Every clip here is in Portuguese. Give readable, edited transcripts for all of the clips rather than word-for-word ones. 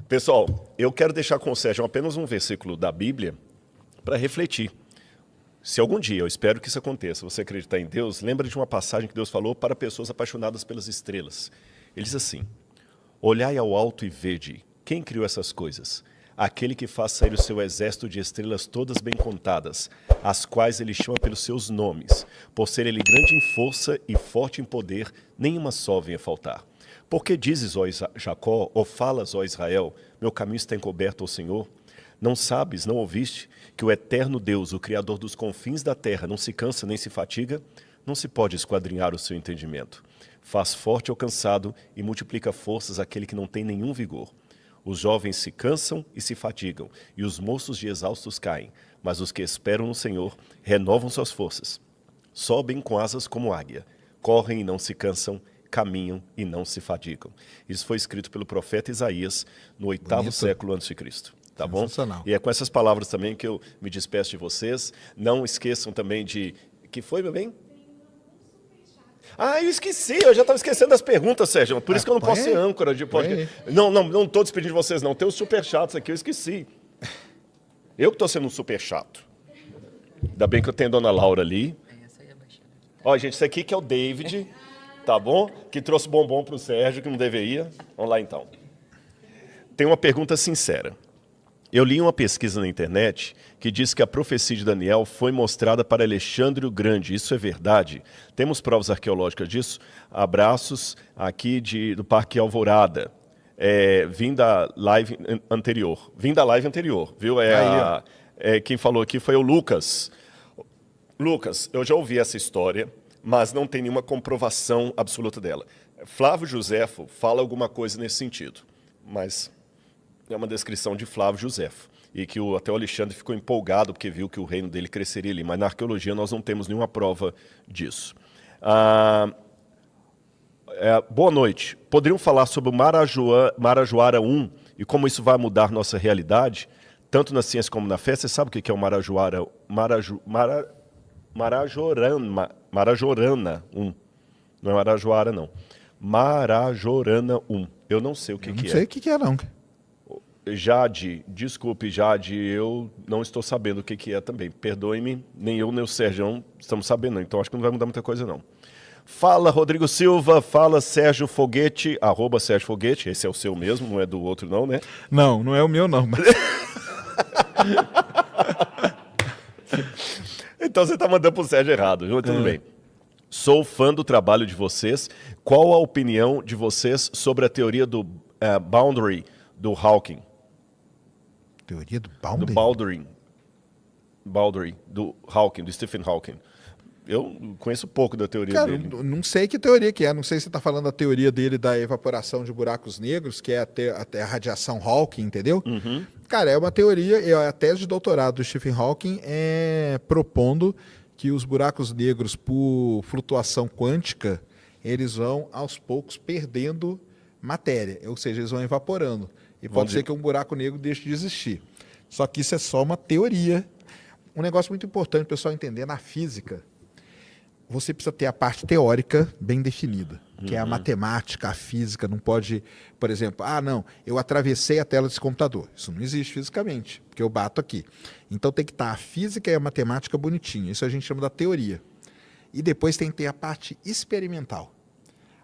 Pessoal, eu quero deixar com o Sérgio apenas um versículo da Bíblia para refletir. Se algum dia, eu espero que isso aconteça, você acreditar em Deus, lembra de uma passagem que Deus falou para pessoas apaixonadas pelas estrelas. Ele diz assim: olhai ao alto e vede, quem criou essas coisas? Aquele que faz sair o seu exército de estrelas todas bem contadas, as quais ele chama pelos seus nomes. Por ser ele grande em força e forte em poder, nenhuma só venha faltar. Porque dizes, ó Jacó, ou falas, ó Israel, meu caminho está encoberto ao Senhor? Não sabes, não ouviste, que o eterno Deus, o Criador dos confins da terra, não se cansa nem se fatiga? Não se pode esquadrinhar o seu entendimento. Faz forte ao cansado e multiplica forças àquele que não tem nenhum vigor. Os jovens se cansam e se fatigam, e os moços de exaustos caem. Mas os que esperam no Senhor renovam suas forças. Sobem com asas como águia, correm e não se cansam, caminham e não se fatigam. Isso foi escrito pelo profeta Isaías no 8º século a.C. Tá bom? E é com essas palavras também que eu me despeço de vocês. Não esqueçam também de... Que foi, meu bem? Ah, eu esqueci, eu já estava esquecendo das perguntas, Sérgio. Por isso que eu não posso ser âncora de podcast. Não estou despedindo de vocês, não. Tem os superchatos aqui, eu esqueci. Eu que estou sendo um super chato. Ainda bem que eu tenho a dona Laura ali. Ó, gente, isso aqui que é o David, tá bom? Que trouxe bombom para o Sérgio, que não deveria. Vamos lá, então. Tem uma pergunta sincera. Eu li uma pesquisa na internet que diz que a profecia de Daniel foi mostrada para Alexandre o Grande. Isso é verdade? Temos provas arqueológicas disso? Abraços aqui do Parque Alvorada. Vim da live anterior. Viu? Quem falou aqui foi o Lucas. Lucas, eu já ouvi essa história, mas não tem nenhuma comprovação absoluta dela. Flávio Josefo fala alguma coisa nesse sentido, mas... é uma descrição de Flávio Josefo, e que até o Alexandre ficou empolgado porque viu que o reino dele cresceria ali, mas na arqueologia nós não temos nenhuma prova disso. Boa noite. Poderiam falar sobre o Marajoara I e como isso vai mudar nossa realidade, tanto na ciência como na fé? Você sabe o que é o Marajoara? Marajorana I. Não é Marajoara, não. Marajorana I. Eu não sei o que é. Não sei o que é, não. Jade, desculpe, Jade, eu não estou sabendo o que é também. Perdoe-me, nem eu nem o Sérgio estamos sabendo, então acho que não vai mudar muita coisa, não. Fala, Rodrigo Silva, fala, Sérgio Foguete, @ Sérgio Foguete, esse é o seu mesmo, não é do outro não, né? Não é o meu não. Mas... Então você está mandando para o Sérgio errado, viu? Tudo bem. Sou fã do trabalho de vocês. Qual a opinião de vocês sobre a teoria do boundary do Hawking? Teoria do boundary? Do boundary, do Hawking, do Stephen Hawking. Eu conheço pouco da teoria dele. Não sei que teoria que é. Não sei se você está falando da teoria dele da evaporação de buracos negros, que é a radiação Hawking, entendeu? Uhum. Cara, é uma teoria, a tese de doutorado do Stephen Hawking propondo que os buracos negros, por flutuação quântica, eles vão aos poucos perdendo matéria, ou seja, eles vão evaporando. E pode ser que um buraco negro deixe de existir. Só que isso é só uma teoria. Um negócio muito importante o pessoal entender na física, você precisa ter a parte teórica bem definida, que é a matemática, a física. Não pode, por exemplo, não, eu atravessei a tela desse computador. Isso não existe fisicamente, porque eu bato aqui. Então tem que estar a física e a matemática bonitinha. Isso a gente chama da teoria. E depois tem que ter a parte experimental.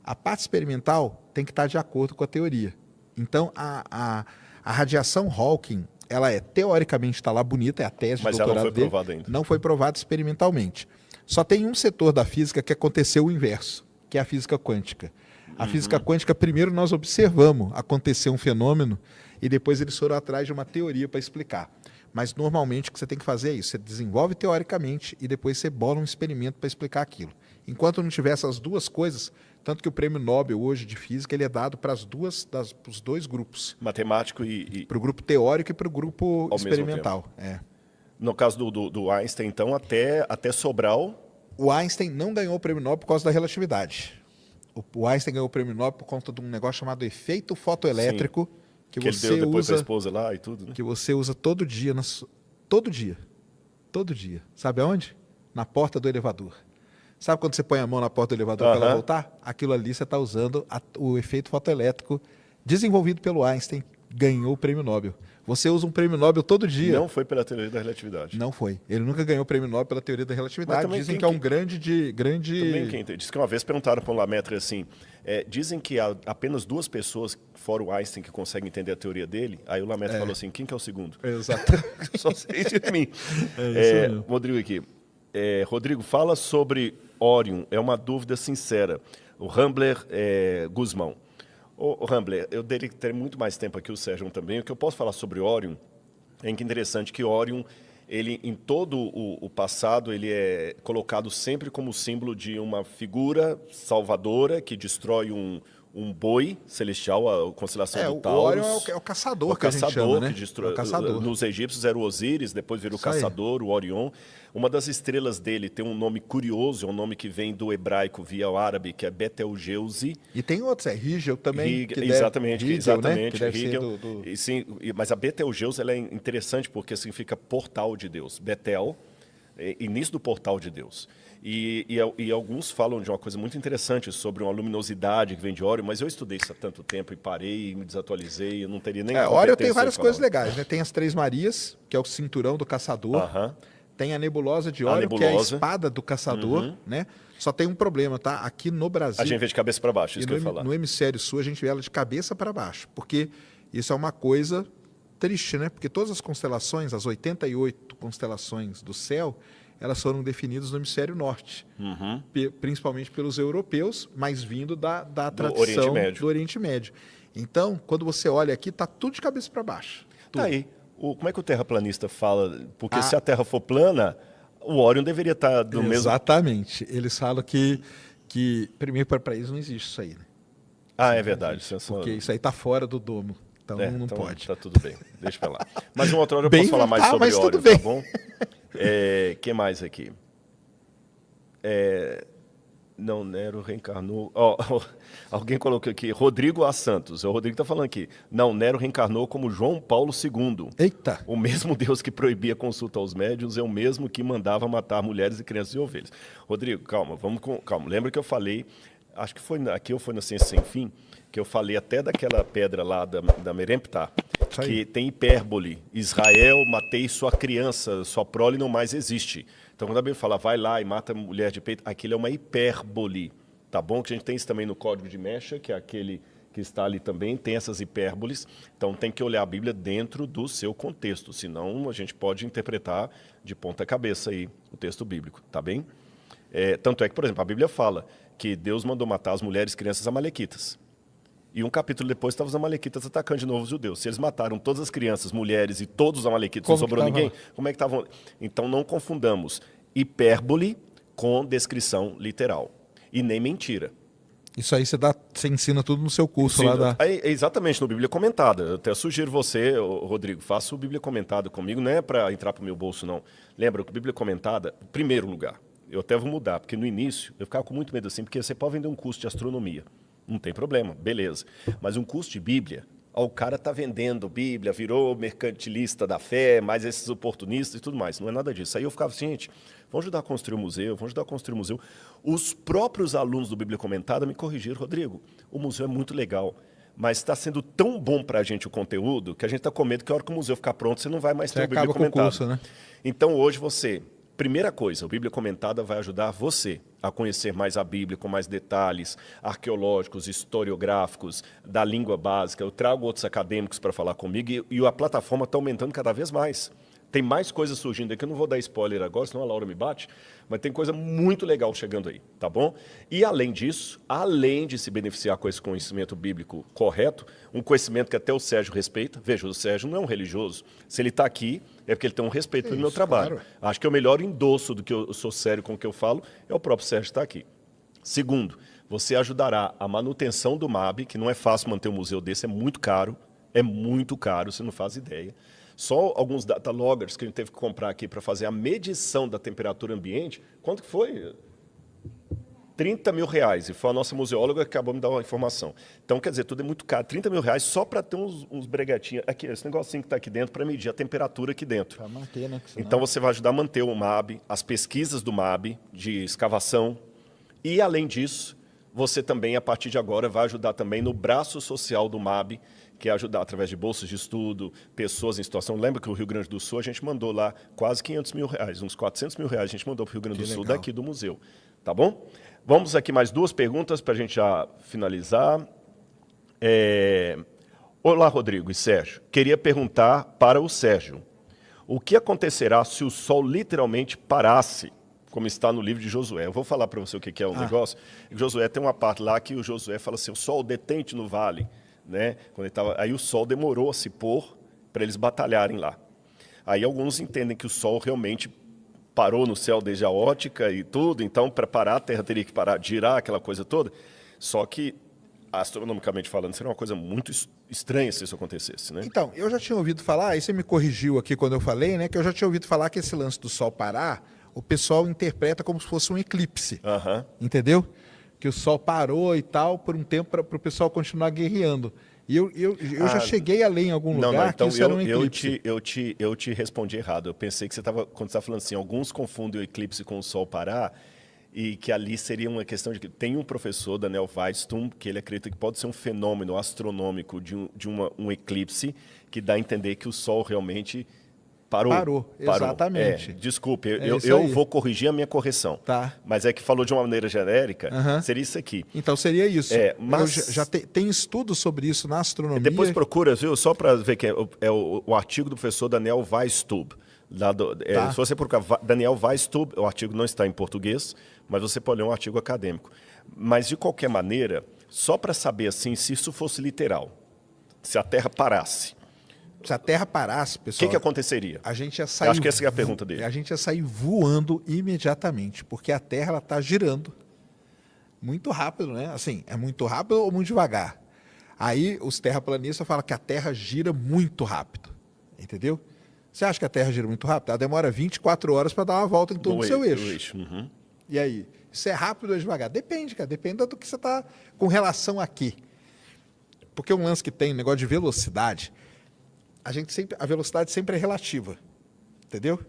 A parte experimental tem que estar de acordo com a teoria. Então, a radiação Hawking, ela teoricamente está lá bonita, é a tese de doutorado dele. Mas ela não foi provada ainda. Não foi provada experimentalmente. Só tem um setor da física que aconteceu o inverso, que é a física quântica. A física quântica, primeiro nós observamos acontecer um fenômeno e depois eles foram atrás de uma teoria para explicar. Mas normalmente o que você tem que fazer é isso, você desenvolve teoricamente e depois você bola um experimento para explicar aquilo. Enquanto não tiver essas duas coisas, tanto que o prêmio Nobel hoje de física ele é dado para os dois grupos. Matemático e... Para o grupo teórico e para o grupo experimental. No caso do Einstein, então, até Sobral... O Einstein não ganhou o prêmio Nobel por causa da relatividade. O Einstein ganhou o prêmio Nobel por conta de um negócio chamado efeito fotoelétrico. Sim. Que você ele deu depois para a esposa lá e tudo, né? Que você usa todo dia. Todo dia. Todo dia. Sabe aonde? Na porta do elevador. Sabe quando você põe a mão na porta do elevador para ela voltar? Aquilo ali você está usando o efeito fotoelétrico desenvolvido pelo Einstein ganhou o prêmio Nobel. Você usa um prêmio Nobel todo dia. Não foi pela teoria da relatividade. Não foi. Ele nunca ganhou o prêmio Nobel pela teoria da relatividade. Dizem que é um grande... Também quem diz que uma vez perguntaram para um Lemaitre assim, dizem que há apenas 2 pessoas, fora o Einstein, que conseguem entender a teoria dele. Aí o Lemaitre falou assim, quem que é o segundo? Exato. Só sei de mim. Rodrigo aqui. Rodrigo, fala sobre Orion. É uma dúvida sincera. O Rambler Guzmão. Ô, Rambler, eu teria muito mais tempo aqui, o Sérgio também. O que eu posso falar sobre Orion é que é interessante que Orion, ele, em todo o passado, ele é colocado sempre como símbolo de uma figura salvadora que destrói um boi celestial, a constelação do Taurus. O Orion é o caçador, que a gente chama, né? Que destrói, é o caçador. Nos egípcios era o Osíris, depois virou o caçador, o Orion. Uma das estrelas dele tem um nome curioso, é um nome que vem do hebraico via o árabe, que é Betelgeuse. E tem outros, Rigel também. Exatamente. Né? Que deve Rigel, sim, mas a Betelgeuse ela é interessante porque significa portal de Deus. Betel, início do portal de Deus. E alguns falam de uma coisa muito interessante sobre uma luminosidade que vem de Orion, mas eu estudei isso há tanto tempo e parei, me desatualizei, eu não teria nem Orion tem várias coisas legais, né? Tem as 3 Marias, que é o cinturão do caçador. Tem a nebulosa de Orion, que é a espada do caçador, né? Só tem um problema, tá? Aqui no Brasil... A gente vê de cabeça para baixo, isso que eu ia falar. No hemisfério sul, a gente vê ela de cabeça para baixo, porque isso é uma coisa triste, né? Porque todas as constelações, as 88 constelações do céu, elas foram definidas no hemisfério norte, principalmente pelos europeus, mas vindo da tradição do Oriente Médio. Então, quando você olha aqui, está tudo de cabeça para baixo. Tá aí. Como é que o terraplanista fala? Porque se a Terra for plana, o Orion deveria estar do mesmo... Exatamente. Eles falam que primeiro, para eles não existe isso aí. Né? É verdade. Porque isso aí está fora do domo. Então não pode. Tá tudo bem. Deixa pra lá. Mas uma outra hora eu posso falar mais sobre Orion, tá bom? Que mais aqui? Não, Nero reencarnou... alguém colocou aqui, Rodrigo A. Santos. O Rodrigo está falando aqui. Não, Nero reencarnou como João Paulo II. Eita! O mesmo Deus que proibia consulta aos médiuns é o mesmo que mandava matar mulheres e crianças e ovelhas. Rodrigo, calma, calma. Lembra que eu falei, acho que foi aqui ou foi na Ciência Sem Fim, que eu falei até daquela pedra lá da Meremptah, que tem hipérbole. Israel, matei sua criança, sua prole não mais existe. Então, quando a Bíblia fala, vai lá e mata a mulher de peito, aquilo é uma hipérbole, tá bom? Que a gente tem isso também no Código de Mecha, que é aquele que está ali também, tem essas hipérboles. Então, tem que olhar a Bíblia dentro do seu contexto, senão a gente pode interpretar de ponta cabeça aí o texto bíblico, tá bem? Tanto é que, por exemplo, a Bíblia fala que Deus mandou matar as mulheres e crianças amalequitas. E um capítulo depois estavam os amalequitas atacando de novo os judeus. Se eles mataram todas as crianças, mulheres e todos os amalequitas, não sobrou ninguém, como é que estavam? Então não confundamos hipérbole com descrição literal. E nem mentira. Isso aí você ensina tudo no seu curso. Sim, lá da... Exatamente, no Bíblia Comentada. Eu até sugiro você, Rodrigo, faça o Bíblia Comentada comigo, não é para entrar para o meu bolso, não. Lembra que Bíblia Comentada, em primeiro lugar, eu até vou mudar, porque no início eu ficava com muito medo assim, porque você pode vender um curso de astronomia. Não tem problema, beleza. Mas um curso de Bíblia, o cara está vendendo Bíblia, virou mercantilista da fé, mais esses oportunistas e tudo mais. Não é nada disso. Aí eu ficava assim, gente, vamos ajudar a construir um museu, vamos ajudar a construir um museu. Os próprios alunos do Bíblia Comentada me corrigiram, Rodrigo, o museu é muito legal, mas está sendo tão bom para a gente o conteúdo que a gente está com medo que a hora que o museu ficar pronto, você não vai mais ter o Bíblia Comentada. Curso, né? Então hoje primeira coisa, o Bíblia Comentada vai ajudar você a conhecer mais a Bíblia, com mais detalhes arqueológicos, historiográficos, da língua básica. Eu trago outros acadêmicos para falar comigo e a plataforma está aumentando cada vez mais. Tem mais coisas surgindo aqui, eu não vou dar spoiler agora, senão a Laura me bate, mas tem coisa muito legal chegando aí, tá bom? E além disso, além de se beneficiar com esse conhecimento bíblico correto, um conhecimento que até o Sérgio respeita, veja, o Sérgio não é um religioso, se ele está aqui é porque ele tem um respeito pelo meu trabalho. Claro. Acho que o melhor endosso do que eu sou sério com o que eu falo é o próprio Sérgio estar aqui. Segundo, você ajudará a manutenção do MAB, que não é fácil manter um museu desse, é muito caro, você não faz ideia. Só alguns data loggers que a gente teve que comprar aqui para fazer a medição da temperatura ambiente, quanto que foi? 30 mil reais, e foi a nossa museóloga que acabou de me dar uma informação. Então, quer dizer, tudo é muito caro, 30 mil reais só para ter uns breguetinhos. Aqui, esse negocinho que está aqui dentro para medir a temperatura aqui dentro. Para manter, né? Senão... Então, você vai ajudar a manter o MAB, as pesquisas do MAB, de escavação, e, além disso, você também, a partir de agora, vai ajudar também no braço social do MAB, que é ajudar através de bolsas de estudo, pessoas em situação. Lembra que o Rio Grande do Sul, a gente mandou lá quase R$500 mil, uns R$400 mil a gente mandou para o Rio Grande do Sul daqui do museu. Tá bom? Vamos aqui mais 2 perguntas para a gente já finalizar. Olá, Rodrigo e Sérgio. Queria perguntar para o Sérgio, o que acontecerá se o sol literalmente parasse, como está no livro de Josué? Eu vou falar para você o que é o negócio. Josué tem uma parte lá que o Josué fala assim, o sol detente no vale. Né? Quando ele tava, aí o sol demorou a se pôr para eles batalharem lá. Aí alguns entendem que o sol realmente parou no céu desde a ótica e tudo, então para parar a Terra teria que parar de girar, aquela coisa toda. Só que, astronomicamente falando, seria uma coisa muito estranha se isso acontecesse. Né? Então, eu já tinha ouvido falar, aí você me corrigiu aqui quando eu falei, né, que eu já tinha ouvido falar que esse lance do sol parar, o pessoal interpreta como se fosse um eclipse, entendeu? Que o sol parou e tal por um tempo para o pessoal continuar guerreando. E eu já cheguei a ler em algum lugar então que isso era um eclipse. Eu te respondi errado. Eu pensei que quando você estava falando assim, alguns confundem o eclipse com o sol parar, e que ali seria uma questão de que tem um professor, Daniel Weistum, que ele acredita que pode ser um fenômeno astronômico de um eclipse que dá a entender que o sol realmente parou. Exatamente. Desculpe, eu vou corrigir a minha correção. Tá. Mas é que falou de uma maneira genérica, seria isso aqui. Então seria isso. Mas já tem estudos sobre isso na astronomia. Depois procura, viu? Só para ver que é o artigo do professor Daniel Weistub. Se você procurar Daniel Weistub, o artigo não está em português, mas você pode ler um artigo acadêmico. Mas, de qualquer maneira, só para saber assim, se isso fosse literal, se a Terra parasse, se a Terra parasse, pessoal... O que aconteceria? A gente ia sair... Eu acho que essa é a pergunta dele. A gente ia sair voando imediatamente, porque a Terra está girando muito rápido, né? Assim, é muito rápido ou muito devagar? Aí os terraplanistas falam que a Terra gira muito rápido, entendeu? Você acha que a Terra gira muito rápido? Ela demora 24 horas para dar uma volta em torno do seu eixo. E aí? Isso é rápido ou devagar? Depende, cara. Depende do que você está com relação a quê. Porque um lance que tem, negócio de velocidade... A velocidade sempre é relativa, entendeu?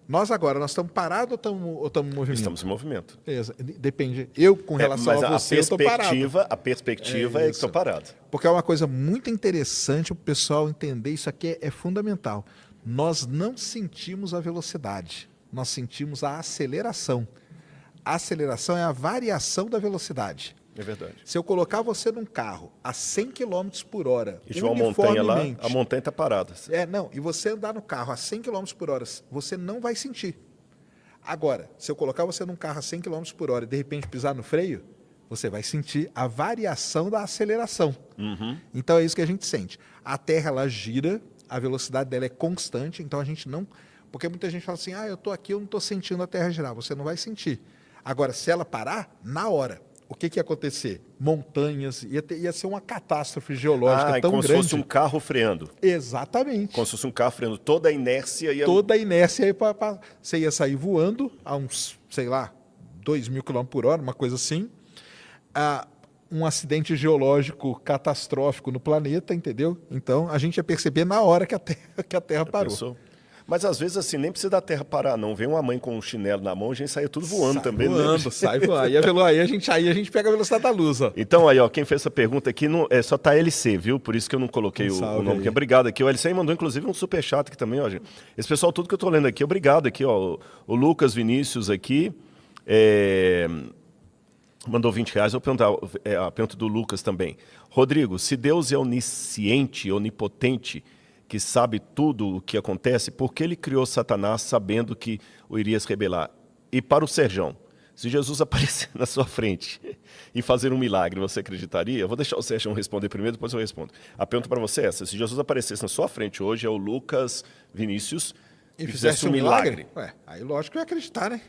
Nós estamos parados ou estamos em movimento? Estamos em movimento. Depende. Eu, com relação a você, eu estou parado. A perspectiva é que estou parado. Porque é uma coisa muito interessante para o pessoal entender, isso aqui é fundamental. Nós não sentimos a velocidade, nós sentimos a aceleração. A aceleração é a variação da velocidade. É verdade. Se eu colocar você num carro a 100 km por hora, e tiver uma montanha lá, a montanha está parada. E você andar no carro a 100 km por hora, você não vai sentir. Agora, se eu colocar você num carro a 100 km por hora e de repente pisar no freio, você vai sentir a variação da aceleração. Então é isso que a gente sente. A Terra, ela gira, a velocidade dela é constante, então a gente não... Porque muita gente fala assim, eu estou aqui, eu não estou sentindo a Terra girar. Você não vai sentir. Agora, se ela parar, na hora... O que ia acontecer? Montanhas, ia ser uma catástrofe geológica tão grande. Como se fosse um carro freando. Exatamente. Como se fosse um carro freando. Toda a inércia ia... Toda a inércia ia você ia sair voando a uns, 2.000 km por hora, uma coisa assim. Um acidente geológico catastrófico no planeta, entendeu? Então, a gente ia perceber na hora que a Terra parou. Pensou? Mas às vezes assim, nem precisa da Terra parar, não. Vem uma mãe com um chinelo na mão, a gente sai tudo voando também. Sai voando. Aí a gente pega a velocidade da luz. Ó. Então aí, quem fez essa pergunta aqui só tá LC, viu? Por isso que eu não coloquei o nome aqui. Obrigado aqui. O LC mandou inclusive um superchat aqui também, ó, gente. Esse pessoal, tudo que eu tô lendo aqui, obrigado aqui, ó. O Lucas Vinícius aqui, mandou R$20. Eu vou perguntar a pergunta do Lucas também. Rodrigo, se Deus é onisciente, onipotente, que sabe tudo o que acontece, por que ele criou Satanás sabendo que o iria se rebelar? E para o Serjão, se Jesus aparecer na sua frente e fazer um milagre, você acreditaria? Eu vou deixar o Serjão responder primeiro, depois eu respondo. A pergunta para você é essa: se Jesus aparecesse na sua frente hoje, é o Lucas Vinícius, e fizesse um milagre? Aí lógico que eu ia acreditar, né?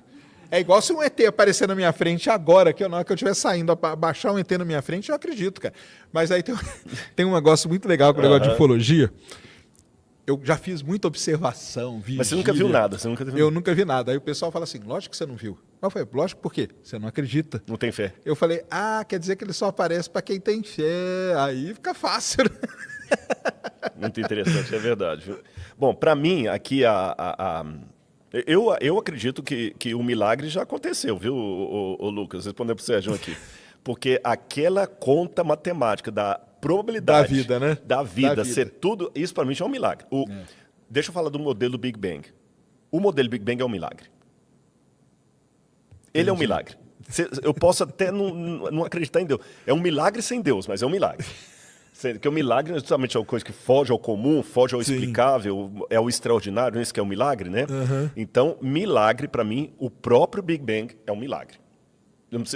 É igual se um ET aparecer na minha frente agora, na hora que eu estiver saindo, baixar um ET na minha frente, eu acredito, cara. Mas aí tem um negócio muito legal com o negócio de ufologia. Eu já fiz muita observação, vigília. Mas você nunca viu nada? Eu nunca vi nada. Aí o pessoal fala assim, lógico que você não viu. Eu falei, lógico por quê? Você não acredita. Não tem fé. Eu falei, quer dizer que ele só aparece para quem tem fé. Aí fica fácil. Muito interessante, é verdade. Viu? Bom, para mim, aqui, eu acredito que o milagre já aconteceu, viu, o Lucas? Respondendo para o Sérgio aqui. Porque aquela conta matemática da probabilidade Da vida, né? da vida Da vida. ser tudo, isso para mim já é um milagre. Deixa eu falar do modelo Big Bang. O modelo Big Bang é um milagre. Ele é um milagre. Eu posso até não acreditar em Deus. É um milagre sem Deus, mas é um milagre. Porque o milagre justamente é uma coisa que foge ao comum, foge ao explicável, é o extraordinário, isso que é o milagre, né? Então, milagre, para mim, o próprio Big Bang é um milagre.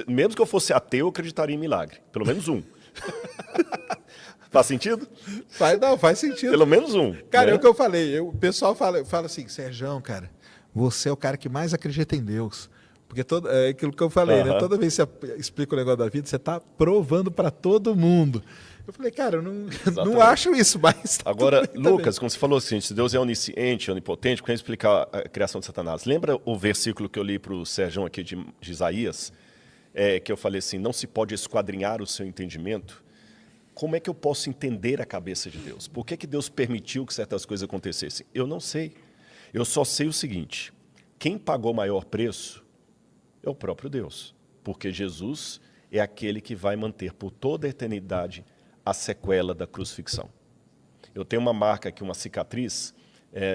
Mesmo que eu fosse ateu, eu acreditaria em milagre. Pelo menos um. Faz sentido? Faz sentido. Pelo menos um. Cara, né? é o que eu falei. O pessoal fala assim, Serjão, cara, você é o cara que mais acredita em Deus. Porque é aquilo que eu falei, né? Toda vez que você explica o negócio da vida, você está provando para todo mundo. Eu falei, cara, eu não acho isso, mas tá Agora, Lucas, como você falou assim, se Deus é onisciente, onipotente, quando explicar a criação de Satanás, lembra o versículo que eu li para o Serjão aqui de Isaías? Que eu falei assim, não se pode esquadrinhar o seu entendimento? Como é que eu posso entender a cabeça de Deus? Por que Deus permitiu que certas coisas acontecessem? Eu não sei. Eu só sei o seguinte, quem pagou o maior preço é o próprio Deus, porque Jesus é aquele que vai manter por toda a eternidade a sequela da crucifixão. Eu tenho uma marca aqui, uma cicatriz,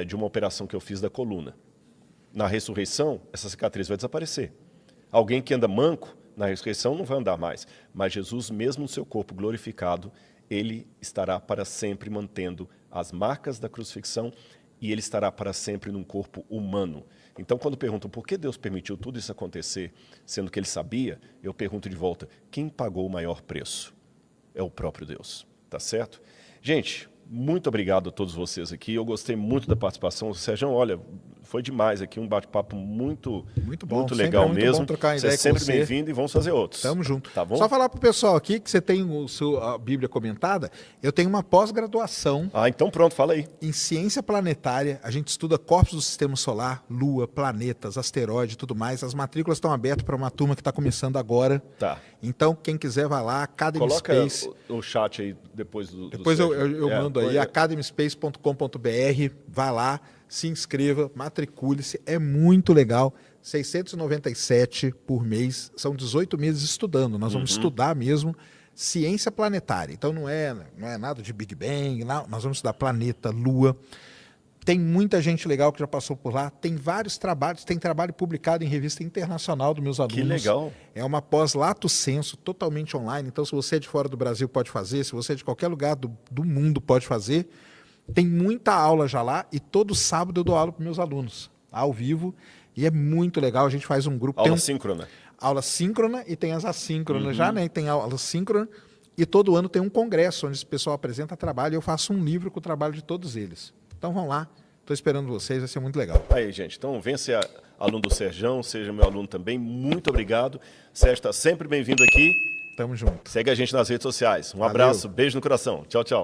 de uma operação que eu fiz da coluna. Na ressurreição, essa cicatriz vai desaparecer. Alguém que anda manco, na ressurreição não vai andar mais, mas Jesus, mesmo no seu corpo glorificado, ele estará para sempre mantendo as marcas da crucifixão e ele estará para sempre num corpo humano. Então, quando perguntam por que Deus permitiu tudo isso acontecer, sendo que ele sabia, eu pergunto de volta, quem pagou o maior preço? É o próprio Deus, tá certo? Gente, muito obrigado a todos vocês aqui, eu gostei muito da participação. Sérgio, olha, foi demais aqui, um bate-papo muito bom, muito legal muito mesmo. Bom trocar Você é ideia sempre com você. bem-vindo e vamos fazer outros. Tamo junto. Tá bom? Só falar pro pessoal aqui que você tem a Bíblia comentada, eu tenho uma pós-graduação Então pronto, fala aí. em ciência planetária. A gente estuda corpos do sistema solar, lua, planetas, asteroides e tudo mais. As matrículas estão abertas para uma turma que está começando agora. Tá. Então, quem quiser, vai lá, Academy Coloca Space. o chat aí depois do Depois do eu mando aí, academyspace.com.br, vá lá, se inscreva, matricule-se, é muito legal. 697 por mês, são 18 meses estudando. Nós vamos estudar mesmo ciência planetária. Então não é nada de Big Bang, não, nós vamos estudar planeta, lua. Tem muita gente legal que já passou por lá, tem vários trabalhos, tem trabalho publicado em revista internacional dos meus alunos. Que legal. É uma pós lato sensu, totalmente online, então se você é de fora do Brasil pode fazer, se você é de qualquer lugar do mundo pode fazer. Tem muita aula já lá e todo sábado eu dou aula para meus alunos, ao vivo, e é muito legal, a gente faz um grupo... Aula síncrona. Aula síncrona e tem as assíncronas já, né? Tem aula síncrona e todo ano tem um congresso onde esse pessoal apresenta trabalho e eu faço um livro com o trabalho de todos eles. Então vão lá, estou esperando vocês, vai ser muito legal. Aí, gente, então venha ser aluno do Serjão, seja meu aluno também, muito obrigado. Sérgio está sempre bem-vindo aqui. Tamo junto. Segue a gente nas redes sociais. Um Valeu. abraço, beijo no coração. Tchau, tchau.